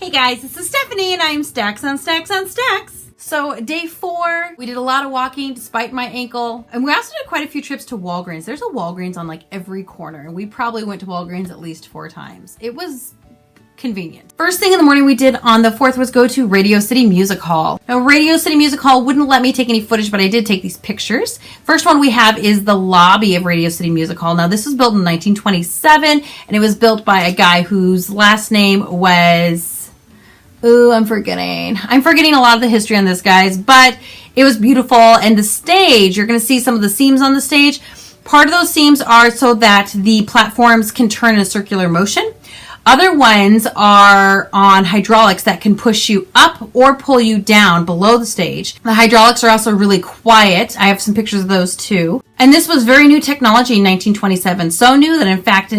Hey guys, this is Stephanie and I'm Stacks on Stacks on Stacks. So day 4, we did a lot of walking despite my ankle. And we also did quite a few trips to Walgreens. There's a Walgreens on like every corner. And we probably went to Walgreens at least 4 times. It was convenient. First thing in the morning we did on the 4th was go to Radio City Music Hall. Now Radio City Music Hall wouldn't let me take any footage, but I did take these pictures. First one we have is the lobby of Radio City Music Hall. Now this was built in 1927 and it was built by a guy whose last name was... Ooh, I'm forgetting a lot of the history on this, guys, but it was beautiful. And the stage, you're going to see some of the seams on the stage. Part of those seams are so that the platforms can turn in a circular motion. Other ones are on hydraulics that can push you up or pull you down below the stage. The hydraulics are also really quiet. I have some pictures of those too. And this was very new technology in 1927. So new that in fact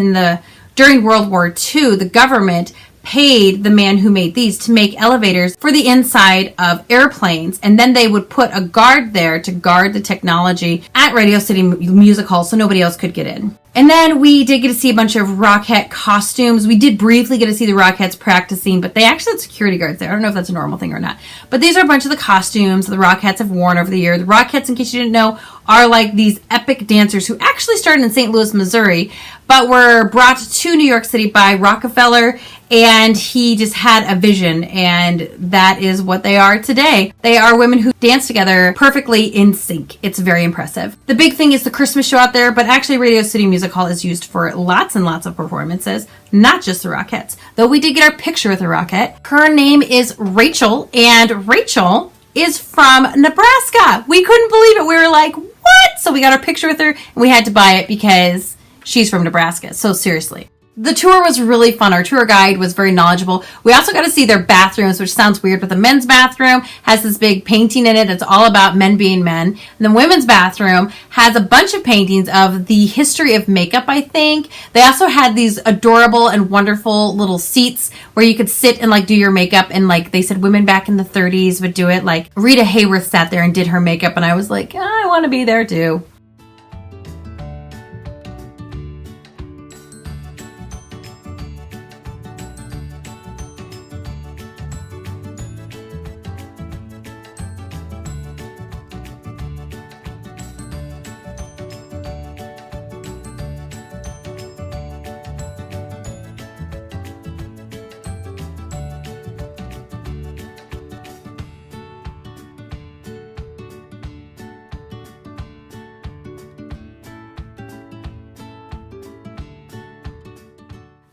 during World War II, the government paid the man who made these to make elevators for the inside of airplanes, and then they would put a guard there to guard the technology at Radio City Music Hall so nobody else could get in. And then we did get to see a bunch of Rockette costumes. We did briefly get to see the Rockettes practicing, but they actually had security guards there. I don't know if that's a normal thing or not. But these are a bunch of the costumes the Rockettes have worn over the year. The Rockettes, in case you didn't know, are like these epic dancers who actually started in St. Louis, Missouri, but were brought to New York City by Rockefeller, and he just had a vision, and that is what they are today. They are women who dance together perfectly in sync. It's very impressive. The big thing is the Christmas show out there, but actually Radio City Music Hall is used for lots and lots of performances, not just the Rockettes. Though we did get our picture with a Rockette. Her name is Rachel, and Rachel is from Nebraska. We couldn't believe it. We were like, what? So we got our picture with her, and we had to buy it because she's from Nebraska. So seriously. The tour was really fun. Our tour guide was very knowledgeable. We also got to see their bathrooms, which sounds weird, but the men's bathroom has this big painting in it. It's all about men being men. And the women's bathroom has a bunch of paintings of the history of makeup, I think. They also had these adorable and wonderful little seats where you could sit and like do your makeup. And like they said, women back in the 30s would do it. Like Rita Hayworth sat there and did her makeup. And I was like, I want to be there too.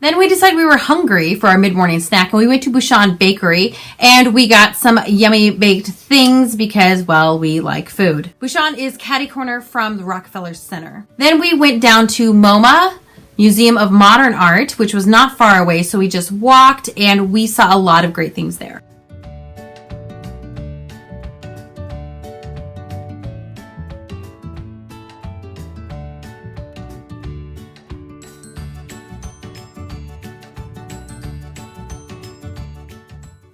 Then we decided we were hungry for our mid-morning snack, and we went to Bouchon Bakery, and we got some yummy baked things because, well, we like food. Bouchon is catty corner from the Rockefeller Center. Then we went down to MoMA, Museum of Modern Art, which was not far away, so we just walked, and we saw a lot of great things there.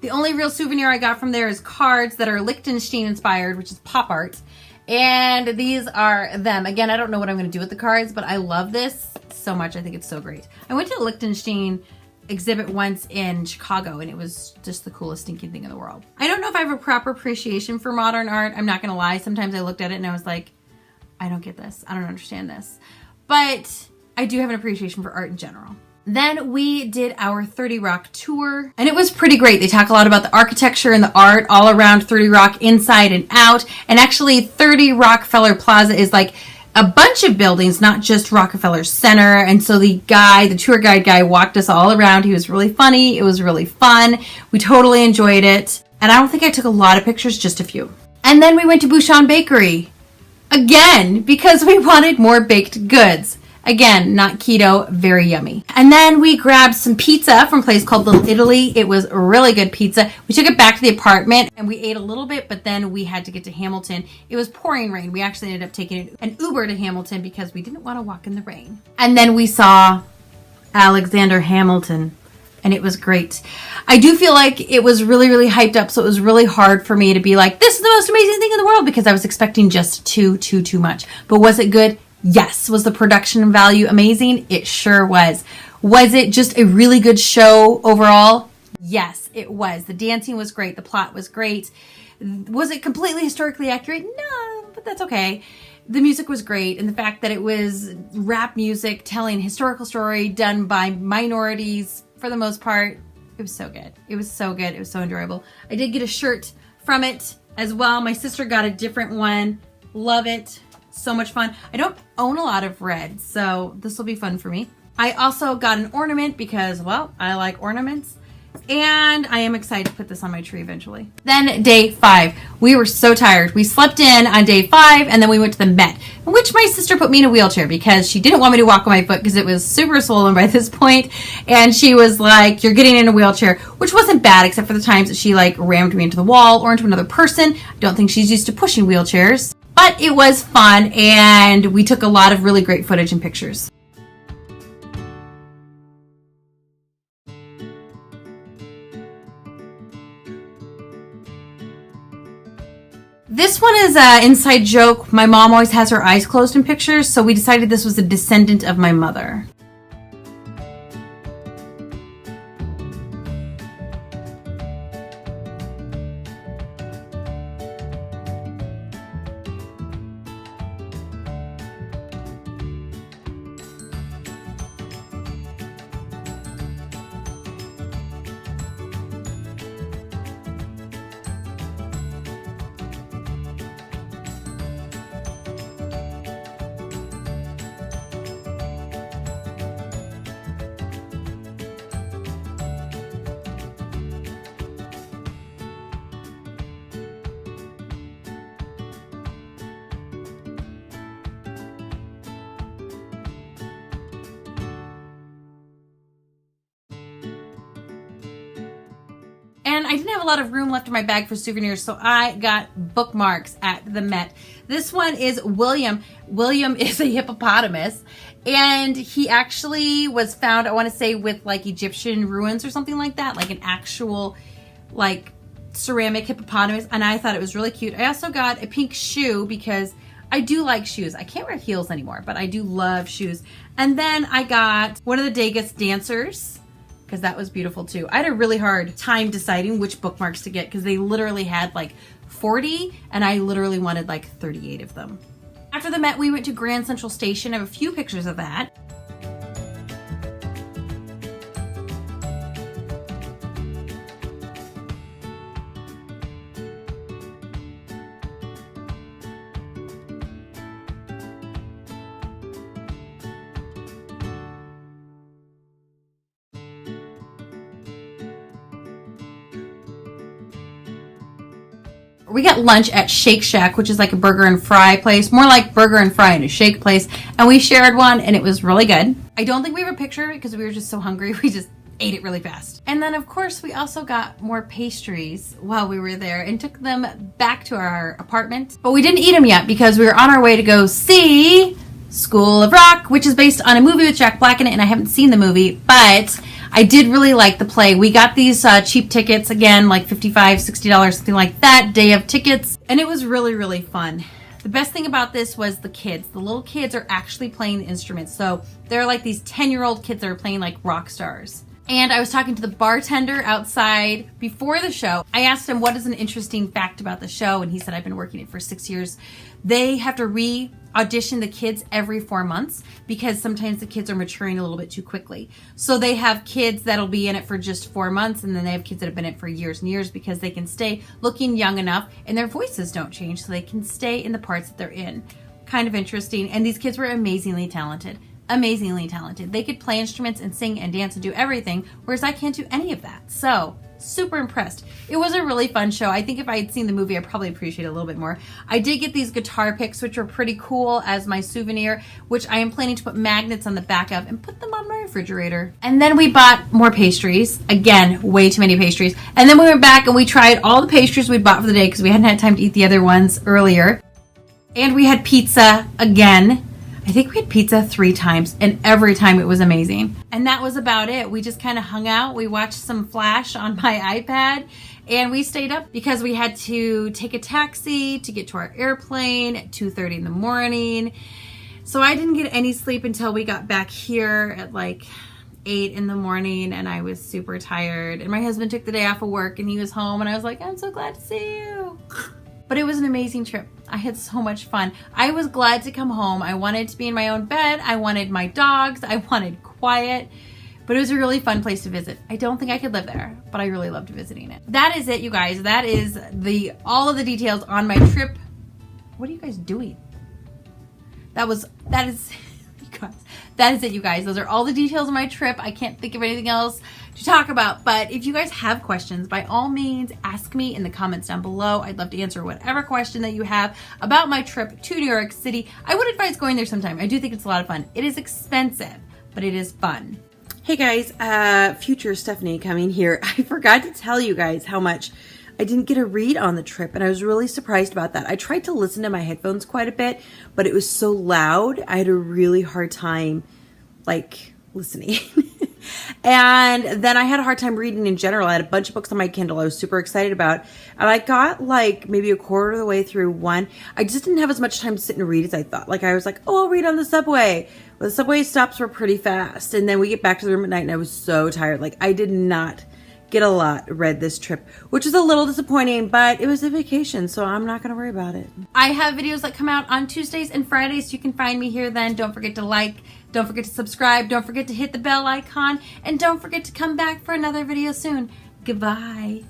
The only real souvenir I got from there is cards that are Liechtenstein inspired, which is pop art. And these are them. Again, I don't know what I'm going to do with the cards, but I love this so much. I think it's so great. I went to a Liechtenstein exhibit once in Chicago, and it was just the coolest stinking thing in the world. I don't know if I have a proper appreciation for modern art. I'm not going to lie. Sometimes I looked at it and I was like, I don't get this. I don't understand this. But I do have an appreciation for art in general. Then we did our 30 Rock tour, and it was pretty great. They talk a lot about the architecture and the art all around 30 Rock, inside and out. And actually 30 Rockefeller Plaza is like a bunch of buildings, not just Rockefeller Center. And so the tour guide guy walked us all around. He was really funny. It was really fun. We totally enjoyed it. And I don't think I took a lot of pictures, just a few. And then we went to Bouchon Bakery again because we wanted more baked goods. Again, not keto, very yummy. And then we grabbed some pizza from a place called Little Italy. It was really good pizza. We took it back to the apartment and we ate a little bit, but then we had to get to Hamilton. It was pouring rain. We actually ended up taking an Uber to Hamilton because we didn't want to walk in the rain. And then we saw Alexander Hamilton, and it was great. I do feel like it was really, really hyped up, so it was really hard for me to be like, this is the most amazing thing in the world, because I was expecting just too much. But was it good? Yes. Was the production value amazing? It sure was. Was it just a really good show overall? Yes, it was. The dancing was great. The plot was great. Was it completely historically accurate? No, but that's okay. The music was great, and the fact that it was rap music telling a historical story done by minorities for the most part, it was so good. It was so good. It was so enjoyable. I did get a shirt from it as well. My sister got a different one. Love it. So much fun. I don't own a lot of red, so this will be fun for me. I also got an ornament because, well, I like ornaments. And I am excited to put this on my tree eventually. Then day 5. We were so tired. We slept in on day 5 and then we went to the Met, which my sister put me in a wheelchair because she didn't want me to walk on my foot because it was super swollen by this point. And she was like, you're getting in a wheelchair, which wasn't bad except for the times that she like rammed me into the wall or into another person. I don't think she's used to pushing wheelchairs, but it was fun and we took a lot of really great footage and pictures. This one is an inside joke. My mom always has her eyes closed in pictures, so we decided this was a descendant of my mother. And I didn't have a lot of room left in my bag for souvenirs, so I got bookmarks at the Met. This one is William. William is a hippopotamus, and he actually was found, I want to say, with like Egyptian ruins or something like that, like an actual like ceramic hippopotamus, and I thought it was really cute. I also got a pink shoe because I do like shoes. I can't wear heels anymore, but I do love shoes. And then I got one of the Degas dancers, because that was beautiful too. I had a really hard time deciding which bookmarks to get because they literally had like 40 and I literally wanted like 38 of them. After the Met, we went to Grand Central Station. I have a few pictures of that. We got lunch at Shake Shack, which is like a burger and fry place, more like burger and fry and a shake place, and we shared one and it was really good. I don't think we have a picture because we were just so hungry, we just ate it really fast. And then of course we also got more pastries while we were there and took them back to our apartment, but we didn't eat them yet because we were on our way to go see School of Rock, which is based on a movie with Jack Black in it, and I haven't seen the movie, but I did really like the play. We got these cheap tickets, again, like $55, $60, something like that, day of tickets, and it was really, really fun. The best thing about this was the kids. The little kids are actually playing the instruments, so they're like these 10-year-old kids that are playing like rock stars. And I was talking to the bartender outside before the show. I asked him what is an interesting fact about the show, and he said, I've been working it for 6 years. They have to re-audition the kids every 4 months because sometimes the kids are maturing a little bit too quickly. So they have kids that'll be in it for just 4 months, and then they have kids that have been in it for years and years because they can stay looking young enough and their voices don't change, so they can stay in the parts that they're in. Kind of interesting. And these kids were amazingly talented. Amazingly talented. They could play instruments and sing and dance and do everything, whereas I can't do any of that. So, super impressed. It was a really fun show. I think if I had seen the movie, I'd probably appreciate it a little bit more. I did get these guitar picks, which are pretty cool as my souvenir, which I am planning to put magnets on the back of and put them on my refrigerator. And then we bought more pastries. Again, way too many pastries. And then we went back and we tried all the pastries we bought for the day because we hadn't had time to eat the other ones earlier. And we had pizza again. I think we had pizza 3 times, and every time it was amazing. And that was about it. We just kind of hung out. We watched some Flash on my iPad, and we stayed up because we had to take a taxi to get to our airplane at 2:30 in the morning. So I didn't get any sleep until we got back here at like 8 in the morning and I was super tired. And my husband took the day off of work and he was home and I was like, I'm so glad to see you. But it was an amazing trip. I had so much fun. I was glad to come home. I wanted to be in my own bed. I wanted my dogs. I wanted quiet. But it was a really fun place to visit. I don't think I could live there, but I really loved visiting it. That is it, you guys. That is all of the details on my trip. What are you guys doing? That is you guys. That is it, you guys. Those are all the details of my trip. I can't think of anything else to talk about. But if you guys have questions, by all means, ask me in the comments down below. I'd love to answer whatever question that you have about my trip to New York City. I would advise going there sometime. I do think it's a lot of fun. It is expensive, but it is fun. Hey guys, future Stephanie coming here. I forgot to tell you guys how much I didn't get a read on the trip, and I was really surprised about that. I tried to listen to my headphones quite a bit, but it was so loud, I had a really hard time, like, listening. And then I had a hard time reading in general. I had a bunch of books on my Kindle I was super excited about, and I got, like, maybe a quarter of the way through one. I just didn't have as much time to sit and read as I thought. Like, I was like, oh, I'll read on the subway. Well, the subway stops were pretty fast, and then we get back to the room at night, and I was so tired. Like, I did not get a lot read this trip, which is a little disappointing, but it was a vacation, so I'm not going to worry about it. I have videos that come out on Tuesdays and Fridays, so you can find me here then. Don't forget to like, don't forget to subscribe, don't forget to hit the bell icon, and don't forget to come back for another video soon. Goodbye.